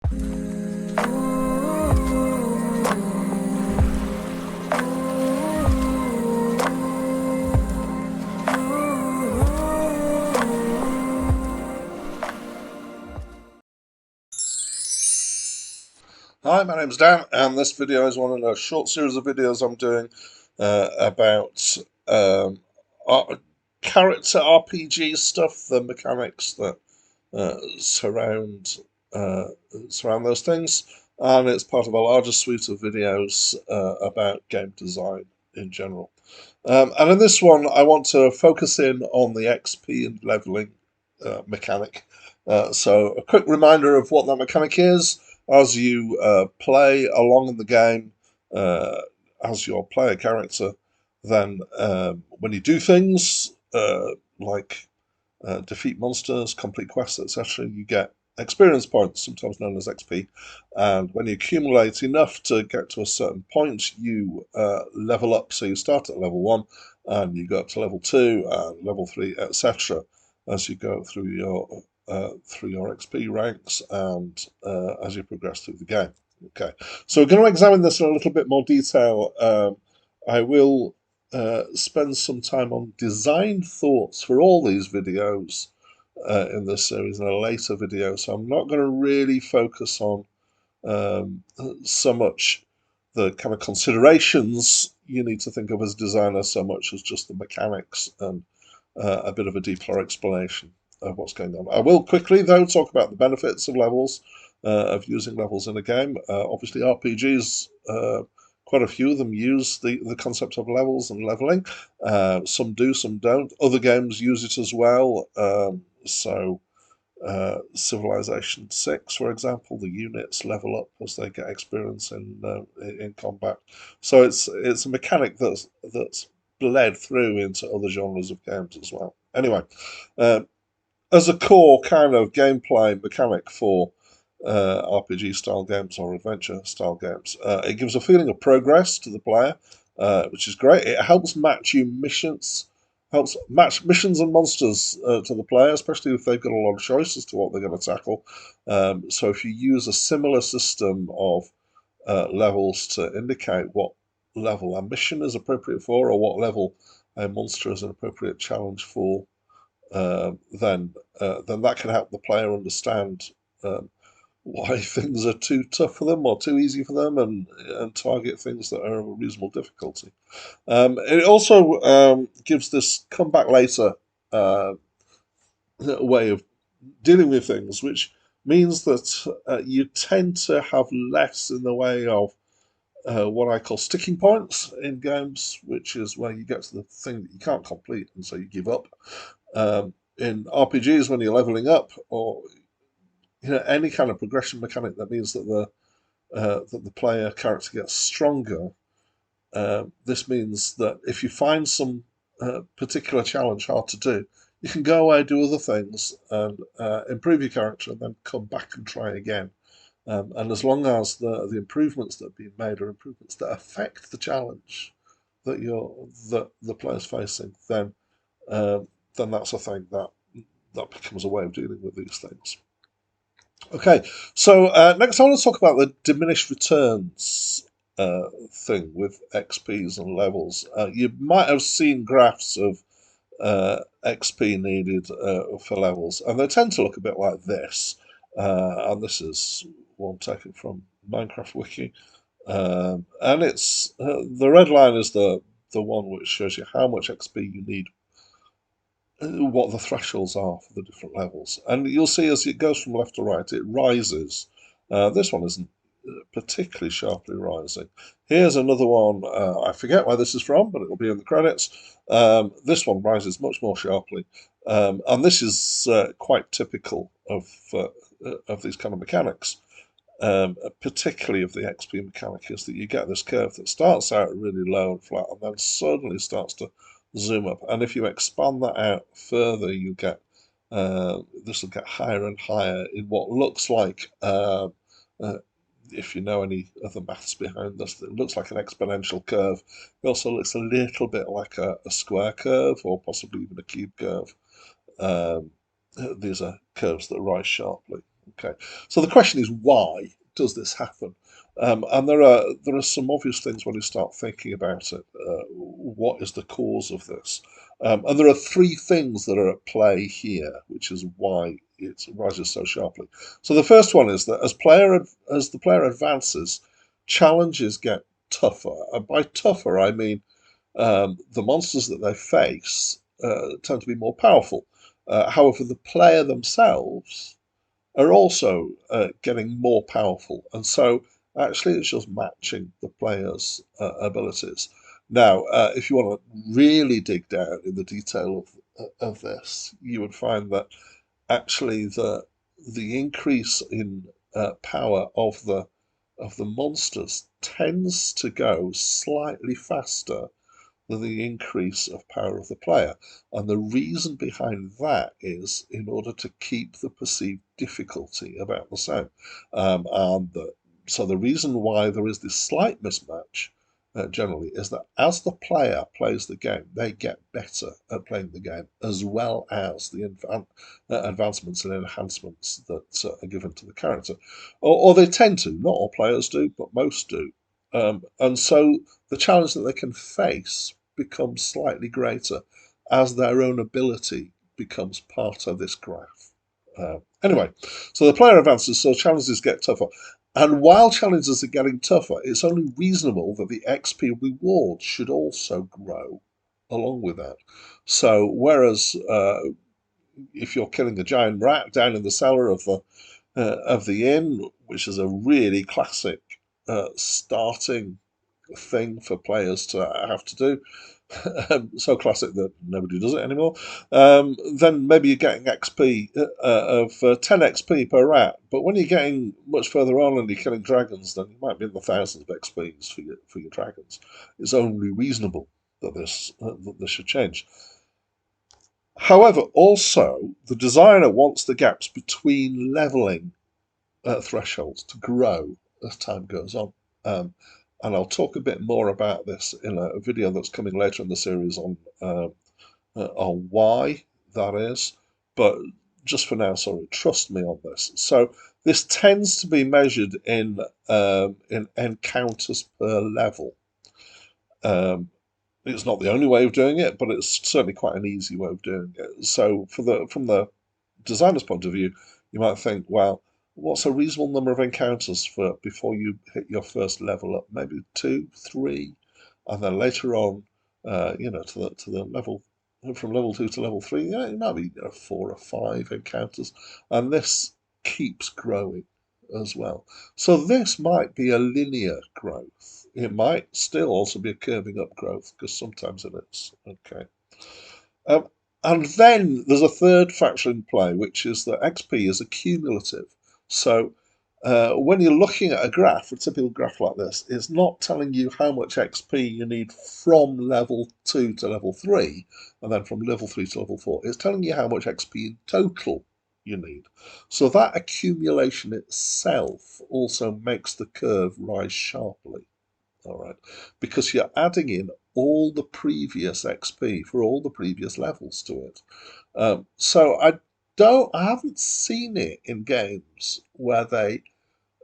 Hi, my name's Dan, and this video is one of a short series of videos I'm doing about character RPG stuff, the mechanics that surround those things, and it's part of a larger suite of videos about game design in general. And in this one, I want to focus in on the XP and leveling mechanic. So a quick reminder of what that mechanic is as you play along in the game as your player character. Then when you do things like defeat monsters, complete quests, etc., you get experience points, sometimes known as XP. And when you accumulate enough to get to a certain point, you level up. So you start at level 1 and you go up to level 2 and level 3, etc., as you go through your XP ranks and as you progress through the game. Okay, so we're going to examine this in a little bit more detail. I will spend some time on design thoughts for all these videos in this series in a later video, so I'm not going to really focus on so much the kind of considerations you need to think of as a designer so much as just the mechanics and a bit of a deeper explanation of what's going on. I will quickly, though, talk about the benefits of levels, of using levels in a game. Obviously, RPGs, quite a few of them use the concept of levels and leveling. Some do, some don't. Other games use it as well. Civilization 6, for example, the units level up as they get experience in combat. So it's a mechanic that's bled through into other genres of games as well. Anyway, as a core kind of gameplay mechanic for RPG style games or adventure style games, it gives a feeling of progress to the player, which is great. It helps match missions and monsters to the player, especially if they've got a lot of choice as to what they're going to tackle. So if you use a similar system of levels to indicate what level a mission is appropriate for, or what level a monster is an appropriate challenge for, then that can help the player understand why things are too tough for them or too easy for them, and target things that are of a reasonable difficulty. It also gives this come back later way of dealing with things, which means that you tend to have less in the way of what I call sticking points in games, which is where you get to the thing that you can't complete and so you give up. In RPGs, when you're leveling up, or any kind of progression mechanic that means that the player character gets stronger, this means that if you find some particular challenge hard to do, you can go away, do other things, and improve your character, and then come back and try again. And as long as the improvements that are being made are improvements that affect the challenge that the player's facing, then that's a thing that becomes a way of dealing with these things. Okay, so next I want to talk about the diminished returns thing with XPs and levels. You might have seen graphs of XP needed for levels, and they tend to look a bit like this. And this is one taken from Minecraft Wiki, and it's the red line is the one which shows you how much XP you need, what the thresholds are for the different levels. And you'll see as it goes from left to right, it rises. This one isn't particularly sharply rising. Here's another one. I forget where this is from, but it'll be in the credits. This one rises much more sharply. And this is quite typical of these kind of mechanics. Particularly of the XP mechanic, is that you get this curve that starts out really low and flat and then suddenly starts to zoom up. And if you expand that out further, you get this will get higher and higher in what looks like, if you know any of the maths behind this, it looks like an exponential curve. It also looks a little bit like a square curve, or possibly even a cube curve. These are curves that rise sharply. Okay, so the question is, why does this happen? And there are some obvious things when you start thinking about it. What is the cause of this? And there are three things that are at play here, which is why it rises so sharply. So the first one is that as the player advances, challenges get tougher. And by tougher, I mean the monsters that they face tend to be more powerful. However, the player themselves are also getting more powerful. And so actually it's just matching the player's abilities. Now, if you want to really dig down in the detail of this, you would find that actually the increase in power of the monsters tends to go slightly faster the increase of power of the player. And the reason behind that is in order to keep the perceived difficulty about the same. So the reason why there is this slight mismatch generally is that as the player plays the game, they get better at playing the game, as well as the advancements and enhancements that are given to the character. Or they tend to, not all players do, but most do. And so the challenge that they can face becomes slightly greater as their own ability becomes part of this graph. Anyway, so the player advances, so challenges get tougher. And while challenges are getting tougher, it's only reasonable that the XP reward should also grow along with that. So whereas if you're killing a giant rat down in the cellar of the inn, which is a really classic starting thing for players to have to do. So classic that nobody does it anymore. Then maybe you're getting XP of 10 XP per rat, but when you're getting much further on and you're killing dragons, then you might be in the thousands of XPs for your dragons. It's only reasonable that this should change. However, also the designer wants the gaps between leveling thresholds to grow as time goes on. And I'll talk a bit more about this in a video that's coming later in the series on why that is. But just for now, sorry, trust me on this. So this tends to be measured in encounters per level. It's not the only way of doing it, but it's certainly quite an easy way of doing it. So from the designer's point of view, you might think, well, what's a reasonable number of encounters for before you hit your first level up? Maybe 2, 3, and then later on, to the level from level 2 to level 3, it might be 4 or 5 encounters, and this keeps growing as well. So this might be a linear growth. It might still also be a curving up growth because sometimes it is. Okay. Um, and then there's a third factor in play, which is that XP is accumulative. So when you're looking at a graph, a typical graph like this, it's not telling you how much XP you need from level 2 to level 3, and then from level 3 to level 4. It's telling you how much XP in total you need. So that accumulation itself also makes the curve rise sharply. All right, because you're adding in all the previous XP for all the previous levels to it. So I haven't seen it in games where they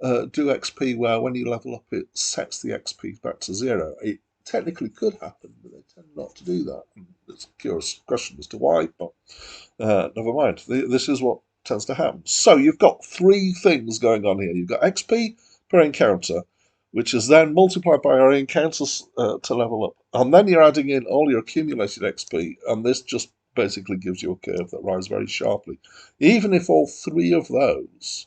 do XP where when you level up it sets the XP back to 0. It technically could happen, but they tend not to do that. It's a curious question as to why, but never mind. This is what tends to happen. So you've got three things going on here. You've got XP per encounter, which is then multiplied by our encounters to level up. And then you're adding in all your accumulated XP, and this just basically gives you a curve that rises very sharply. Even if all three of those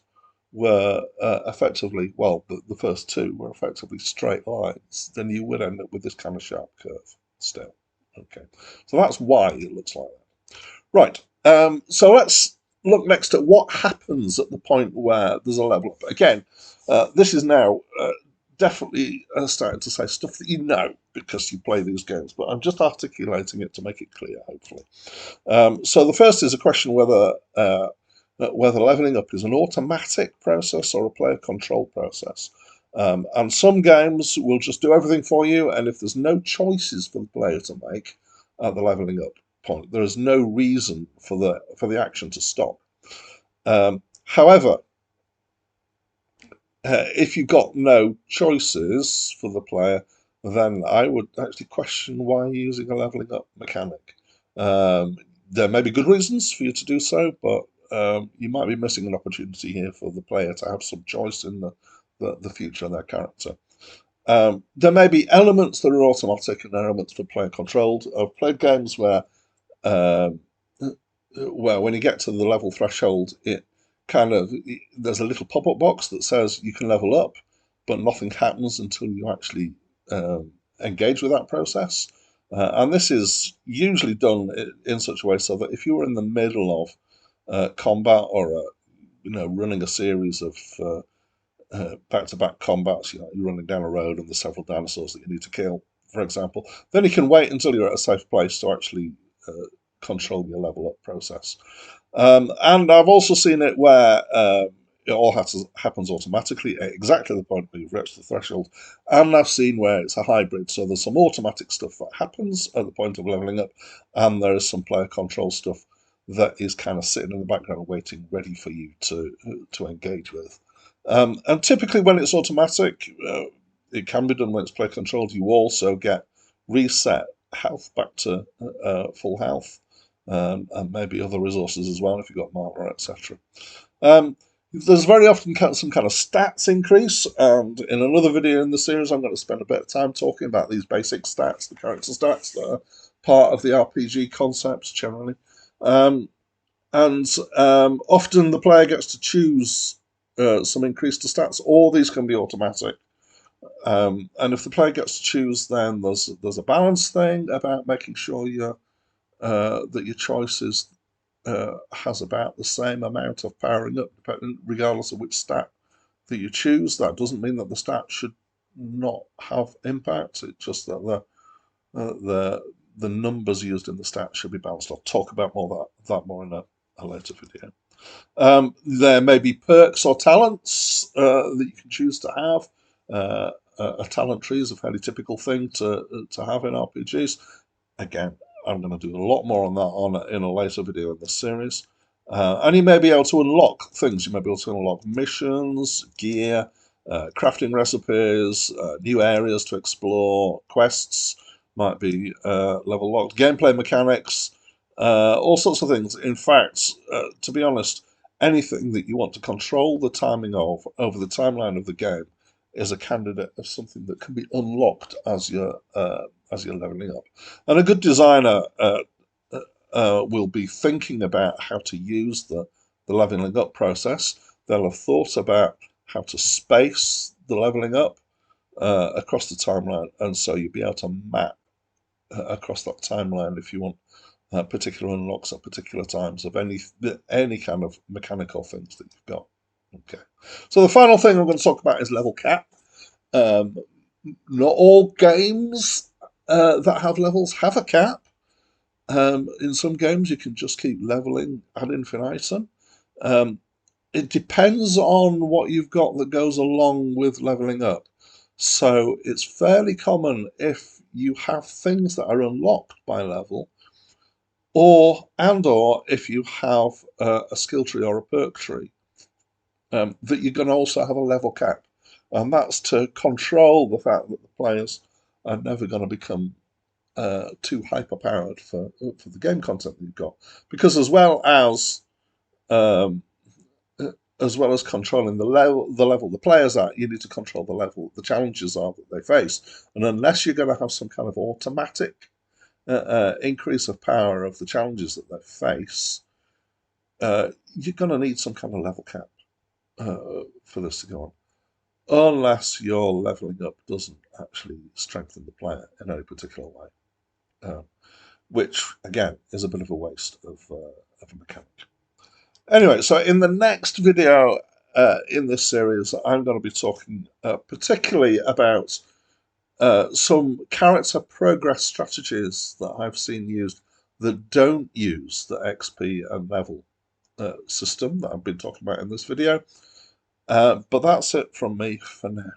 were effectively, well, the first two were effectively straight lines, then you would end up with this kind of sharp curve still. Okay, so that's why it looks like that. Right, so let's look next at what happens at the point where there's a level up. Again, this is now definitely starting to say stuff that you know because you play these games, but I'm just articulating it to make it clear, hopefully. So the first is a question whether leveling up is an automatic process or a player control process. And some games will just do everything for you, and if there's no choices for the player to make at the leveling up point, there is no reason for the action to stop. However, if you've got no choices for the player, then I would actually question why you're using a leveling up mechanic. Um, there may be good reasons for you to do so, but you might be missing an opportunity here for the player to have some choice in the future of their character. There may be elements that are automatic and elements for player controlled. I've played games um, where when you get to the level threshold, there's a little pop-up box that says you can level up, but nothing happens until you actually engage with that process. And this is usually done in such a way so that if you were in the middle of combat or running a series of back-to-back combats, you're running down a road and there's several dinosaurs that you need to kill, for example, then you can wait until you're at a safe place to actually control your level up process. And I've also seen it where it all happens automatically at exactly the point where you've reached the threshold. And I've seen where it's a hybrid. So there's some automatic stuff that happens at the point of leveling up, and there is some player control stuff that is kind of sitting in the background waiting, ready for you to engage with. And typically when it's automatic, it can be done when it's player controlled. You also get reset health back to full health, and maybe other resources as well if you've got mana, etc. There's very often some kind of stats increase, and in another video in the series, I'm going to spend a bit of time talking about these basic stats, the character stats that are part of the RPG concepts generally. And often the player gets to choose some increase to stats, or these can be automatic. And if the player gets to choose, then there's a balance thing about making sure that your choices has about the same amount of powering up, regardless of which stat that you choose. That doesn't mean that the stat should not have impact. It's just that the numbers used in the stat should be balanced. I'll talk about that more in a later video. There may be perks or talents that you can choose to have. A talent tree is a fairly typical thing to have in RPGs. Again, I'm going to do a lot more on that in a later video in this series. And you may be able to unlock things. You may be able to unlock missions, gear, crafting recipes, new areas to explore, quests might be level locked, gameplay mechanics, all sorts of things. In fact, to be honest, anything that you want to control the timing of over the timeline of the game is a candidate of something that can be unlocked as you're leveling up. And a good designer will be thinking about how to use the leveling up process. They'll have thought about how to space the leveling up across the timeline, and so you'll be able to map across that timeline if you want particular unlocks at particular times of any kind of mechanical things that you've got. Okay, so the final thing I'm going to talk about is level cap. Um, Not all games that have levels have a cap. In some games, you can just keep leveling ad infinitum. Um, it depends on what you've got that goes along with leveling up. So it's fairly common if you have things that are unlocked by level, or if you have a skill tree or a perk tree, that you're going to also have a level cap. And that's to control the fact that the players are never going to become too hyper powered for the game content that you've got, because um, as well as controlling the level the players are, you need to control the level the challenges are that they face. And unless you're going to have some kind of automatic increase of power of the challenges that they face, you're going to need some kind of level cap for this to go on, unless your leveling up doesn't actually strengthen the player in any particular way. Which again is a bit of a waste of a mechanic. Anyway, so in the next video in this series, I'm going to be talking particularly about some character progress strategies that I've seen used that don't use the XP and level system that I've been talking about in this video. But that's it from me for now.